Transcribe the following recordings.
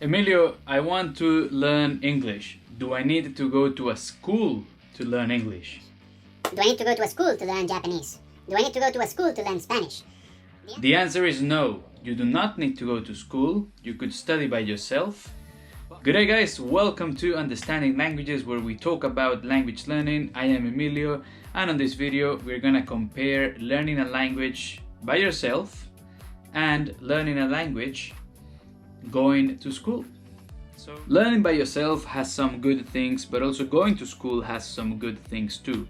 Emilio, I want to learn English. Do I need to go to a school to learn English? Do I need to go to a school to learn Japanese? Do I need to go to a school to learn Spanish? The answer is no. You do not need to go to school. You could study by yourself. Good day guys, welcome to Understanding Languages, where we talk about language learning. I am Emilio, and on this video we're gonna compare learning a language by yourself and learning a language going to school. So learning by yourself has some good things, but also going to school has some good things too.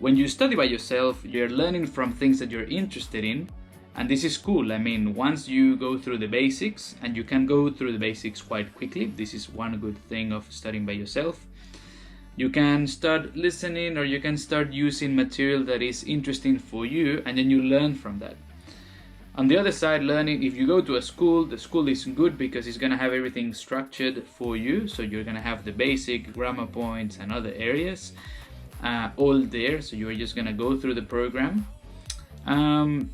When you study by yourself, you're learning from things that you're interested in, and this is cool. I mean, once you go through the basics, and you can go through the basics quite quickly, this is one good thing of studying by yourself. You can start listening, or you can start using material that is interesting for you, and then you learn from that. On the other side, learning, if you go to a school, the school is good because it's going to have everything structured for you. So you're going to have the basic grammar points and other areas all there. So you're just going to go through the program. And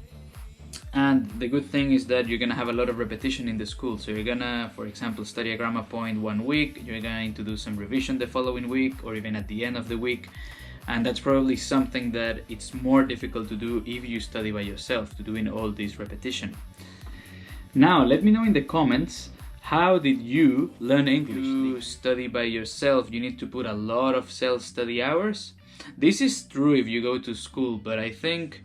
the good thing is that you're going to have a lot of repetition in the school. So you're going to, for example, study a grammar point 1 week. You're going to do some revision the following week, or even at the end of the week. And that's probably something that it's more difficult to do if you study by yourself, to doing all this repetition. Now, let me know in the comments, how did you learn English? To study by yourself, you need to put a lot of self-study hours. This is true if you go to school, but I think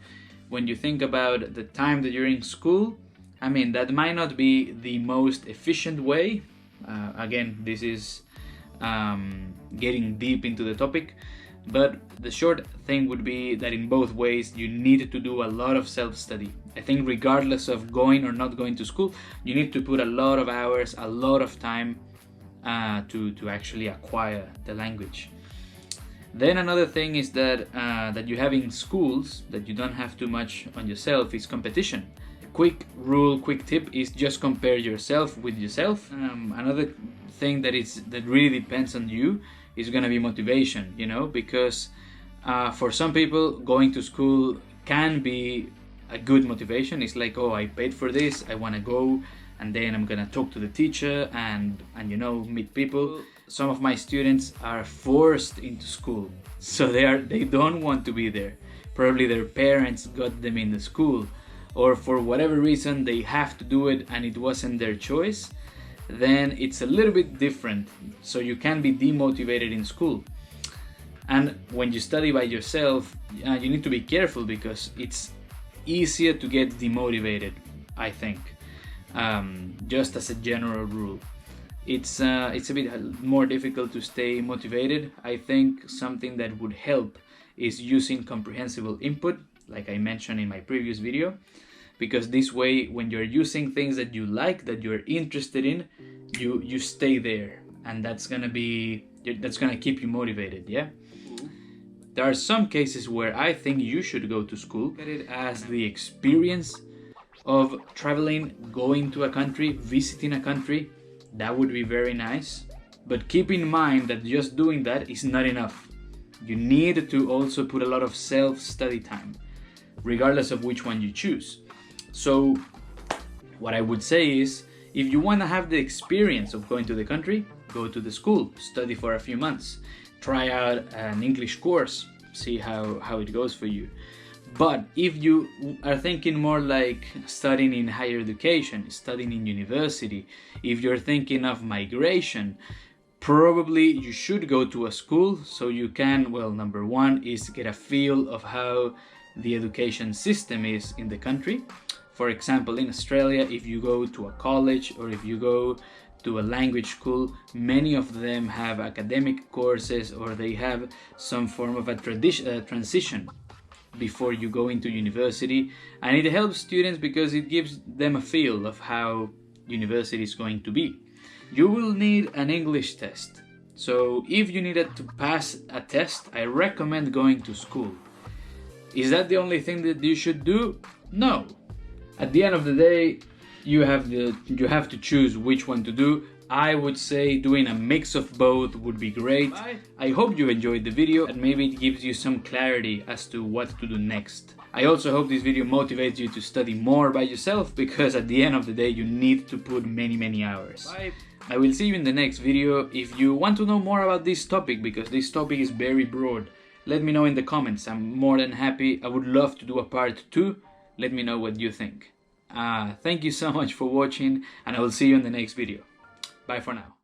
when you think about the time that you're in school, I mean, that might not be the most efficient way. Again, this is getting deep into the topic. But the short thing would be that in both ways you need to do a lot of self-study. I think regardless of going or not going to school, you need to put a lot of hours, a lot of time to actually acquire the language. Then another thing is that that you have in schools that you don't have too much on yourself is competition. Quick rule, quick tip is just compare yourself with yourself. Another thing that really depends on you is going to be motivation, you know, because for some people going to school can be a good motivation. It's like, oh, I paid for this, I want to go, and then I'm going to talk to the teacher and you know, meet people. Some of my students are forced into school, so they don't want to be there. Probably their parents got them in the school, or for whatever reason they have to do it and it wasn't their choice. Then it's a little bit different, so you can be demotivated in school. And when you study by yourself, you need to be careful because it's easier to get demotivated, I think, just as a general rule. It's a bit more difficult to stay motivated. I think something that would help is using comprehensible input, like I mentioned in my previous video. Because this way, when you're using things that you like, that you're interested in, you stay there, and that's gonna keep you motivated. Yeah. There are some cases where I think you should go to school. Look at it as the experience of traveling, going to a country, visiting a country. That would be very nice. But keep in mind that just doing that is not enough. You need to also put a lot of self-study time, regardless of which one you choose. So what I would say is, if you want to have the experience of going to the country, go to the school, study for a few months, try out an English course, see how it goes for you. But if you are thinking more like studying in higher education, studying in university, if you're thinking of migration, probably you should go to a school so you can, well, number one is get a feel of how the education system is in the country. For example, in Australia, if you go to a college or if you go to a language school, many of them have academic courses, or they have some form of a transition before you go into university. And it helps students because it gives them a feel of how university is going to be. You will need an English test. So if you needed to pass a test, I recommend going to school. Is that the only thing that you should do? No. At the end of the day, you have to choose which one to do. I would say doing a mix of both would be great. I hope you enjoyed the video and maybe it gives you some clarity as to what to do next. I also hope this video motivates you to study more by yourself, because at the end of the day you need to put many hours. Bye. I will see you in the next video. If you want to know more about this topic, because this topic is very broad, let me know in the comments. I'm more than happy. I would love to do a part 2. Let me know what you think. Thank you so much for watching, and I will see you in the next video. Bye for now.